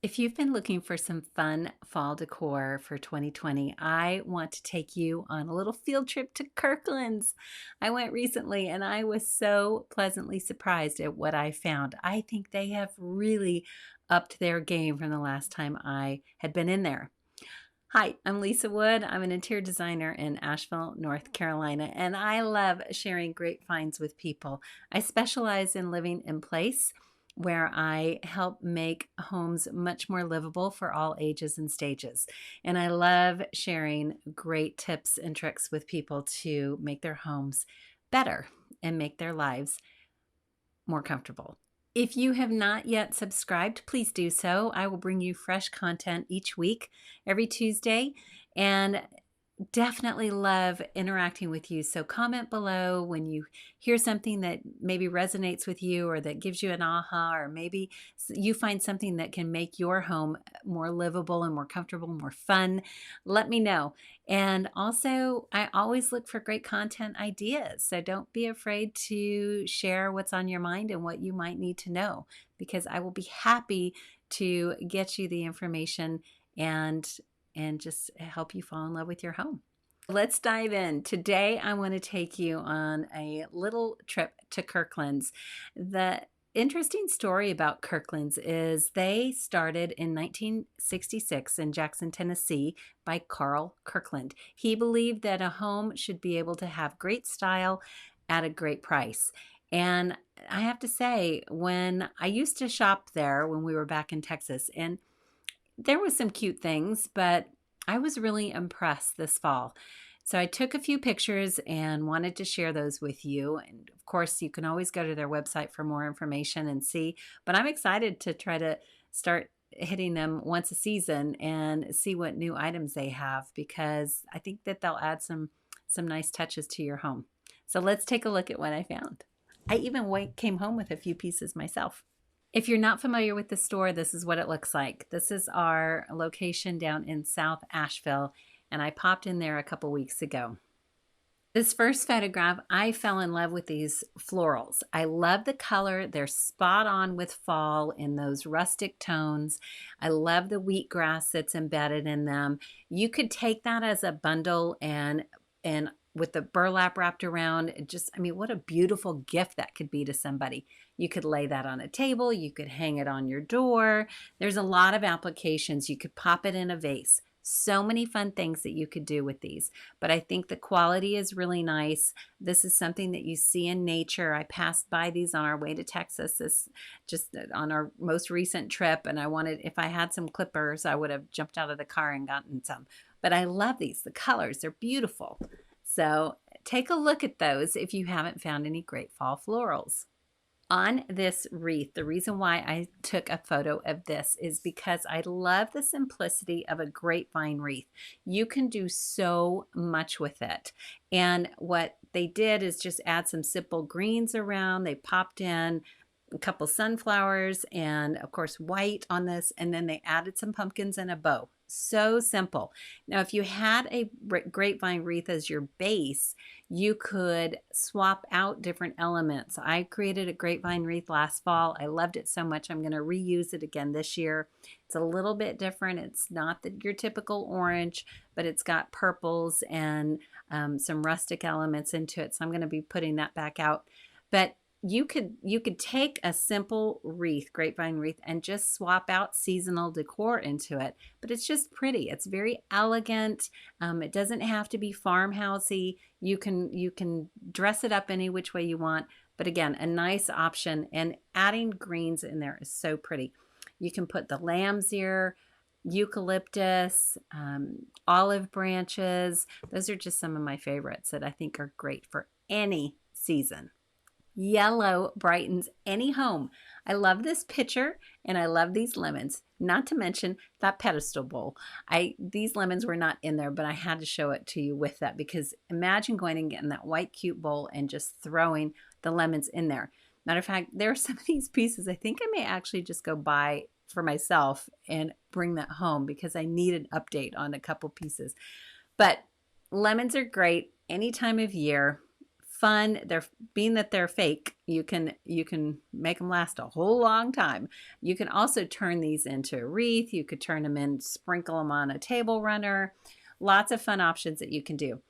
If you've been looking for some fun fall decor for 2020, I want to take you on a little field trip to Kirklands. I went recently and I was so pleasantly surprised at what I found. I think they have really upped their game from the last time I had been in there. Hi, I'm Lisa Wood. I'm an interior designer in Asheville, North Carolina, and I love sharing great finds with people. I specialize in living in place where I help make homes much more livable for all ages and stages. And I love sharing great tips and tricks with people to make their homes better and make their lives more comfortable. If you have not yet subscribed, please do so. I will bring you fresh content each week, every Tuesday, and definitely love interacting with you. So comment below when you hear something that maybe resonates with you or that gives you an aha, or maybe you find something that can make your home more livable and more comfortable, more fun. Let me know. And also, I always look for great content ideas. So don't be afraid to share what's on your mind and what you might need to know, because I will be happy to get you the information and just help you fall in love with your home. Let's dive in. Today, I want to take you on a little trip to Kirkland's. The interesting story about Kirkland's is they started in 1966 in Jackson, Tennessee by Carl Kirkland. He believed that a home should be able to have great style at a great price. And I have to say, when I used to shop there when we were back in Texas, and there was some cute things, but I was really impressed this fall. So I took a few pictures and wanted to share those with you. And of course, you can always go to their website for more information and see. But I'm excited to try to start hitting them once a season and see what new items they have, because I think that they'll add some nice touches to your home. So let's take a look at what I found. I even came home with a few pieces myself. If you're not familiar with the store, this is what it looks like. This is our location down in South Asheville, and I popped in there a couple weeks ago. This first photograph, I fell in love with these florals. I love the color. They're spot on with fall in those rustic tones. I love the wheatgrass that's embedded in them. You could take that as a bundle and with the burlap wrapped around, what a beautiful gift that could be to somebody. You could lay that on a table. You could hang it on your door. There's a lot of applications. You could pop it in a vase. So many fun things that you could do with these. But I think the quality is really nice. This is something that you see in nature. I passed by these on our way to Texas, just on our most recent trip. And if I had some clippers, I would have jumped out of the car and gotten some. But I love these. The colors, they're beautiful. So take a look at those if you haven't found any great fall florals. On this wreath, the reason why I took a photo of this is because I love the simplicity of a grapevine wreath. You can do so much with it. And what they did is just add some simple greens around. They popped in a couple sunflowers and of course white on this, and then they added some pumpkins and a bow. So simple. Now, if you had a grapevine wreath as your base, you could swap out different elements. I created a grapevine wreath last fall. I loved it so much. I'm going to reuse it again this year. It's a little bit different. It's not your typical orange, but it's got purples and some rustic elements into it. So I'm going to be putting that back out. But you could take a simple wreath, grapevine wreath, and just swap out seasonal decor into it. But it's just pretty. It's very elegant. It doesn't have to be farmhousey. You can dress it up any which way you want. But again, a nice option. And adding greens in there is so pretty. You can put the lamb's ear, eucalyptus, olive branches. Those are just some of my favorites that I think are great for any season. Yellow brightens any home. I love this picture and I love these lemons, not to mention that pedestal bowl. These lemons were not in there, but I had to show it to you with that, because imagine going and getting that white cute bowl and just throwing the lemons in there. Matter of fact, there are some of these pieces I think I may actually just go buy for myself and bring that home, because I need an update on a couple pieces. But lemons are great any time of year. fun. They're being that they're fake, you can make them last a whole long time. You can also turn these into a wreath. You could turn them in, sprinkle them on a table runner. Lots of fun options that you can do.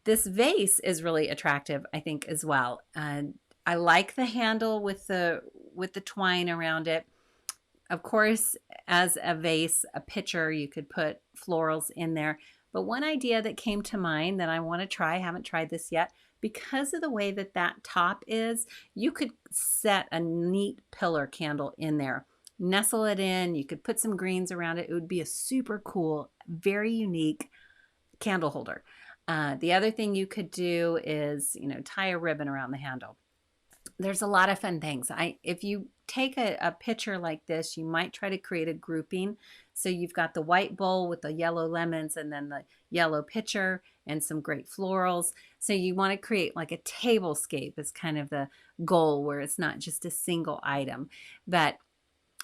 This vase is really attractive, I think, as well. I like the handle with the twine around it. Of course, as a vase, a pitcher, you could put florals in there. But one idea that came to mind that I want to try, I haven't tried this yet, because of the way that that top is, you could set a neat pillar candle in there. Nestle it in, you could put some greens around it. It would be a super cool, very unique candle holder. The other thing you could do is, tie a ribbon around the handle. There's a lot of fun things. If you take a picture like this, you might try to create a grouping. So you've got the white bowl with the yellow lemons and then the yellow pitcher and some great florals. So you want to create like a tablescape is kind of the goal, where it's not just a single item. But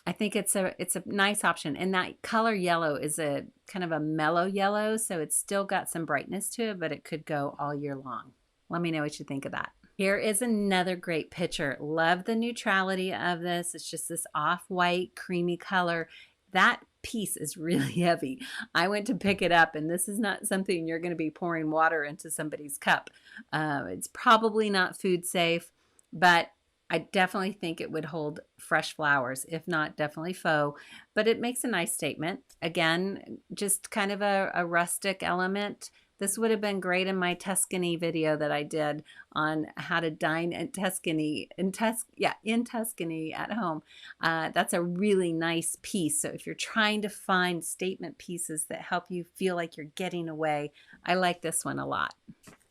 I think it's a nice option. And that color yellow is a kind of a mellow yellow, so it's still got some brightness to it, but it could go all year long. Let me know what you think of that. Here is another great picture. Love the neutrality of this. It's just this off-white creamy color. That piece is really heavy. I went to pick it up, and this is not something you're going to be pouring water into somebody's cup. It's probably not food safe, but I definitely think it would hold fresh flowers, if not definitely faux, but it makes a nice statement. Again, just kind of a rustic element. This would have been great in my Tuscany video that I did on how to dine in Tuscany, in Tuscany at home. That's a really nice piece. So if you're trying to find statement pieces that help you feel like you're getting away, I like this one a lot.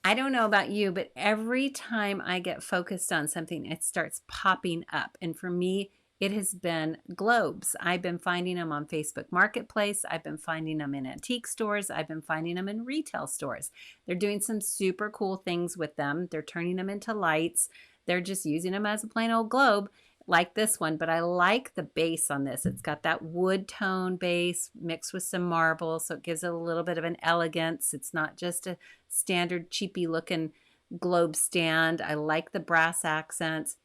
I don't know about you, but every time I get focused on something, it starts popping up. And for me, it has been globes. I've been finding them on Facebook Marketplace. I've been finding them in antique stores. I've been finding them in retail stores. They're doing some super cool things with them. They're turning them into lights. They're just using them as a plain old globe, like this one, but I like the base on this. It's got that wood tone base mixed with some marble, so it gives it a little bit of an elegance. It's not just a standard cheapy looking globe stand. I like the brass accents,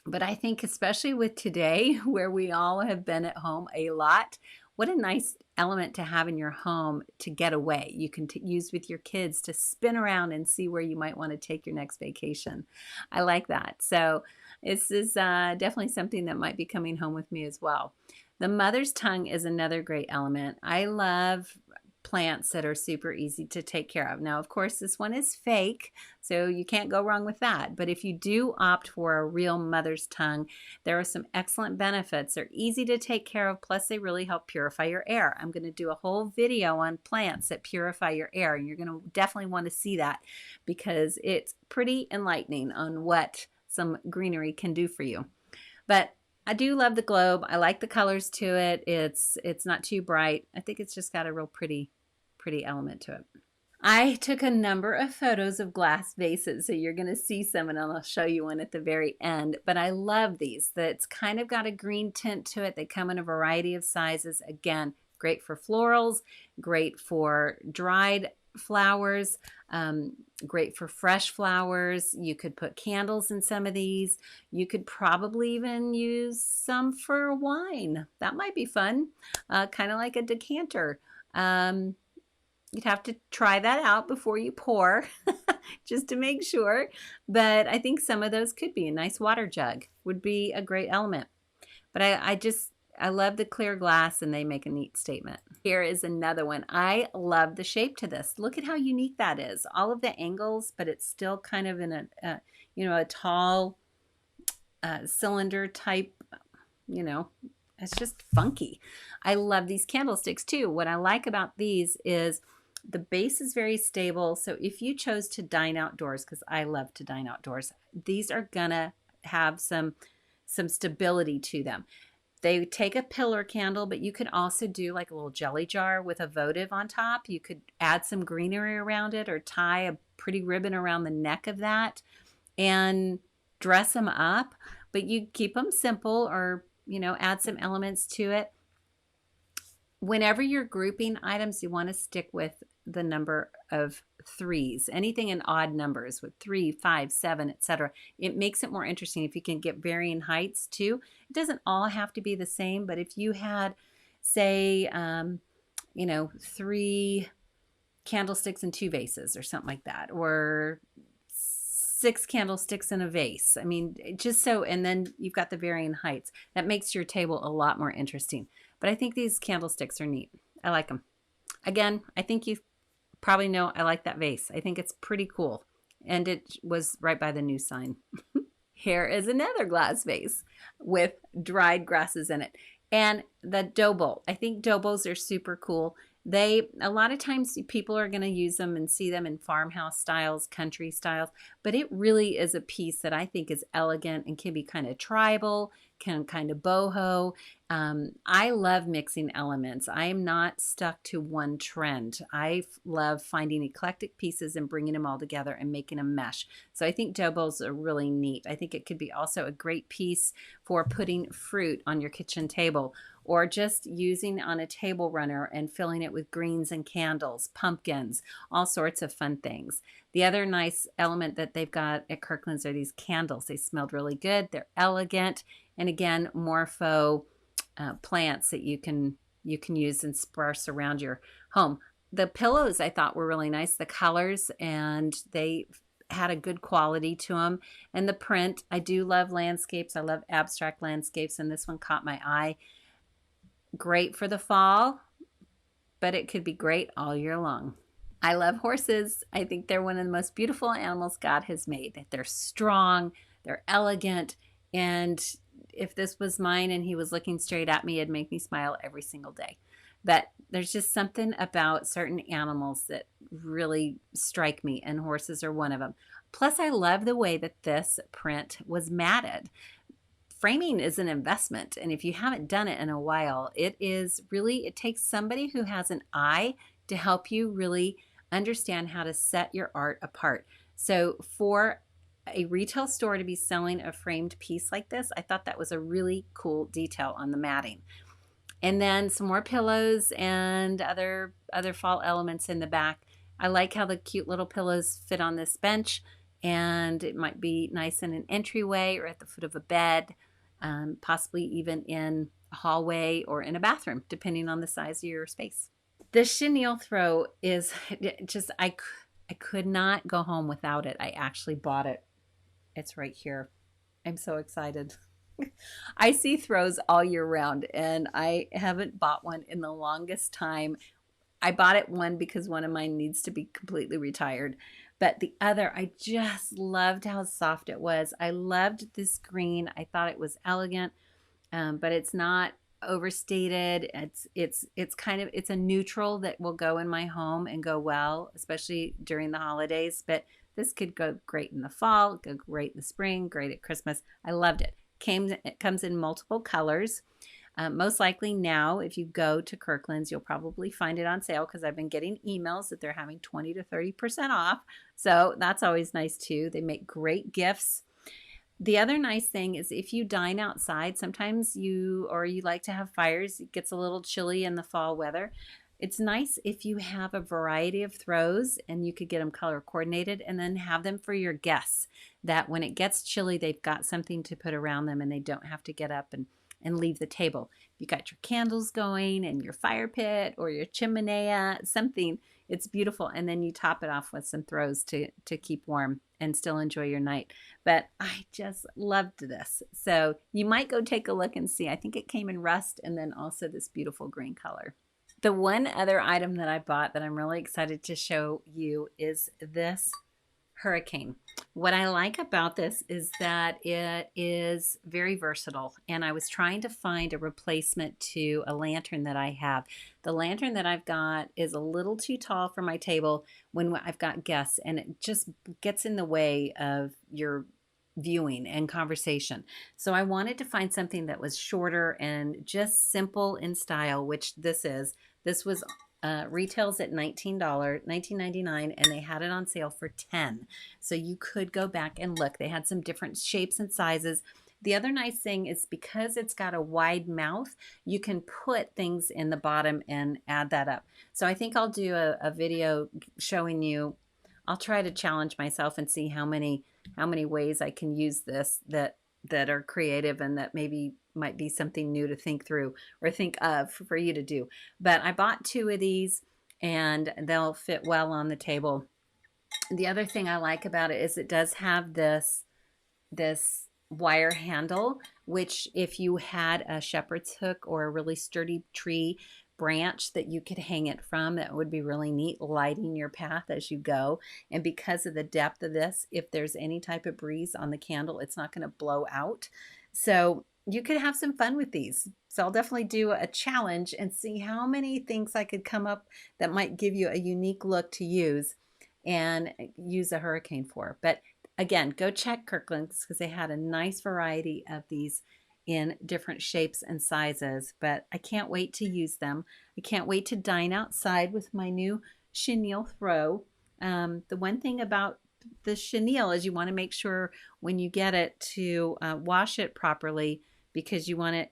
but I think especially with today, where we all have been at home a lot, what a nice element to have in your home to get away. You can use with your kids to spin around and see where you might want to take your next vacation. I like that. So this is definitely something that might be coming home with me as well. The mother's tongue is another great element. I love plants that are super easy to take care of. Now, of course, this one is fake, so you can't go wrong with that. But if you do opt for a real mother's tongue, there are some excellent benefits. They're easy to take care of, plus they really help purify your air. I'm going to do a whole video on plants that purify your air, and you're going to definitely want to see that because it's pretty enlightening on what some greenery can do for you. But I do love the globe. I like the colors to it. It's not too bright. I think it's just got a real pretty element to it. I took a number of photos of glass vases, so you're going to see some, and I'll show you one at the very end. But I love these. That's kind of got a green tint to it. They come in a variety of sizes. Again, great for florals, great for dried flowers, great for fresh flowers. You could put candles in some of these. You could probably even use some for wine. That might be fun, kind of like a decanter. You'd have to try that out before you pour just to make sure. But I think some of those could be. A nice water jug would be a great element. But I love the clear glass, and they make a neat statement. Here is another one. I love the shape to this. Look at how unique that is. All of the angles, but it's still kind of in a tall cylinder type, it's just funky. I love these candlesticks too. What I like about these is the base is very stable. So if you chose to dine outdoors, because I love to dine outdoors, these are gonna have some stability to them. They take a pillar candle, but you could also do like a little jelly jar with a votive on top. You could add some greenery around it or tie a pretty ribbon around the neck of that and dress them up, but you keep them simple or, add some elements to it. Whenever you're grouping items, you want to stick with the number of threes, anything in odd numbers with 3, 5, 7, etc. It makes it more interesting if you can get varying heights too. It doesn't all have to be the same, but if you had, say, 3 candlesticks and 2 vases or something like that, or 6 candlesticks in a vase. I mean, just so, and then you've got the varying heights. That makes your table a lot more interesting. But I think these candlesticks are neat. I like them. Again, I think you probably know I like that vase. I think it's pretty cool. And it was right by the new sign. Here is another glass vase with dried grasses in it. And the dough bowl. I think dough bowls are super cool. A lot of times people are going to use them and see them in farmhouse styles, country styles, but it really is a piece that I think is elegant and can be kind of tribal, kind of boho. I love mixing elements. I am not stuck to one trend. I love finding eclectic pieces and bringing them all together and making a mesh. So I think dough bowls are really neat. I think it could be also a great piece for putting fruit on your kitchen table, or just using on a table runner and filling it with greens and candles, pumpkins, all sorts of fun things. The other nice element that they've got at Kirkland's are these candles. They smelled really good. They're elegant. And again, more faux plants that you can use and sparse around your home. The pillows I thought were really nice, the colors, and they had a good quality to them. And the print, I do love landscapes. I love abstract landscapes, and this one caught my eye. Great for the fall, but it could be great all year long. I love horses. I think they're one of the most beautiful animals God has made. They're strong, they're elegant, and if this was mine and he was looking straight at me, it'd make me smile every single day. But there's just something about certain animals that really strike me, and horses are one of them. Plus, I love the way that this print was matted. Framing is an investment, and if you haven't done it in a while, it takes somebody who has an eye to help you really understand how to set your art apart. So for a retail store to be selling a framed piece like this, I thought that was a really cool detail on the matting. And then some more pillows and other fall elements in the back. I like how the cute little pillows fit on this bench, and it might be nice in an entryway or at the foot of a bed, possibly even in a hallway or in a bathroom, depending on the size of your space. The chenille throw is just, I could not go home without it. I actually bought it. It's right here. I'm so excited. I see throws all year round, and I haven't bought one in the longest time. I bought it one because one of mine needs to be completely retired. But the other, I just loved how soft it was. I loved this green. I thought it was elegant, but it's not overstated. It's a neutral that will go in my home and go well, especially during the holidays. But this could go great in the fall, go great in the spring, great at Christmas. I loved it. It comes in multiple colors. Most likely now, if you go to Kirkland's, you'll probably find it on sale, because I've been getting emails that they're having 20 to 30% off. So that's always nice too. They make great gifts. The other nice thing is if you dine outside, sometimes you like to have fires, it gets a little chilly in the fall weather. It's nice if you have a variety of throws and you could get them color coordinated and then have them for your guests, that when it gets chilly, they've got something to put around them and they don't have to get up and leave the table. You got your candles going and your fire pit or your chimenea, something. It's beautiful. And then you top it off with some throws to keep warm and still enjoy your night. But I just loved this. So you might go take a look and see. I think it came in rust and then also this beautiful green color. The one other item that I bought that I'm really excited to show you is this hurricane. What I like about this is that it is very versatile, and I was trying to find a replacement to a lantern that I have. The lantern that I've got is a little too tall for my table when I've got guests, and it just gets in the way of your viewing and conversation. So I wanted to find something that was shorter and just simple in style, which this is. This was retails at $19.99, and they had it on sale for $10. So you could go back and look. They had some different shapes and sizes. The other nice thing is because it's got a wide mouth, you can put things in the bottom and add that up. So I think I'll do a video showing you. I'll try to challenge myself and see how many ways I can use this that are creative and that maybe might be something new to think through or think of for you to do. But I bought 2 of these and they'll fit well on the table. The other thing I like about it is it does have this wire handle, which if you had a shepherd's hook or a really sturdy tree branch that you could hang it from, that would be really neat, lighting your path as you go. And because of the depth of this, if there's any type of breeze on the candle, it's not going to blow out. So you could have some fun with these. So I'll definitely do a challenge and see how many things I could come up that might give you a unique look to use and use a hurricane for. But again, go check Kirkland's because they had a nice variety of these in different shapes and sizes. But I can't wait to use them. I can't wait to dine outside with my new chenille throw. The one thing about the chenille is you want to make sure when you get it to wash it properly because you want to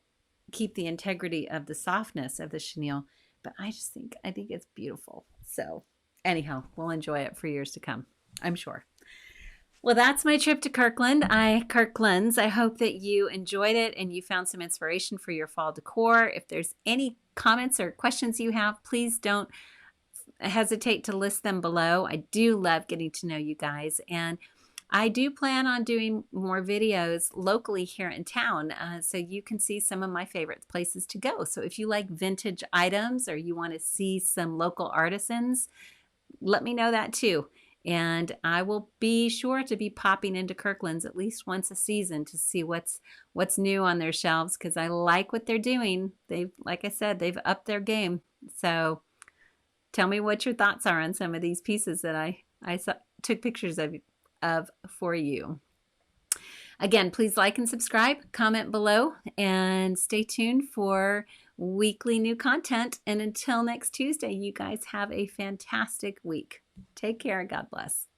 keep the integrity of the softness of the chenille. But I think it's beautiful. So anyhow, we'll enjoy it for years to come, I'm sure. Well, that's my trip to Kirklands. I hope that you enjoyed it and you found some inspiration for your fall decor. If there's any comments or questions you have, please don't hesitate to list them below. I do love getting to know you guys, and I do plan on doing more videos locally here in town so you can see some of my favorite places to go. So if you like vintage items or you want to see some local artisans, let me know that too. And I will be sure to be popping into Kirkland's at least once a season to see what's new on their shelves because I like what they're doing. Like I said, they've upped their game. So tell me what your thoughts are on some of these pieces that I took pictures of for you. Again, please like and subscribe, comment below, and stay tuned for weekly new content. And until next Tuesday, you guys have a fantastic week. Take care. God bless.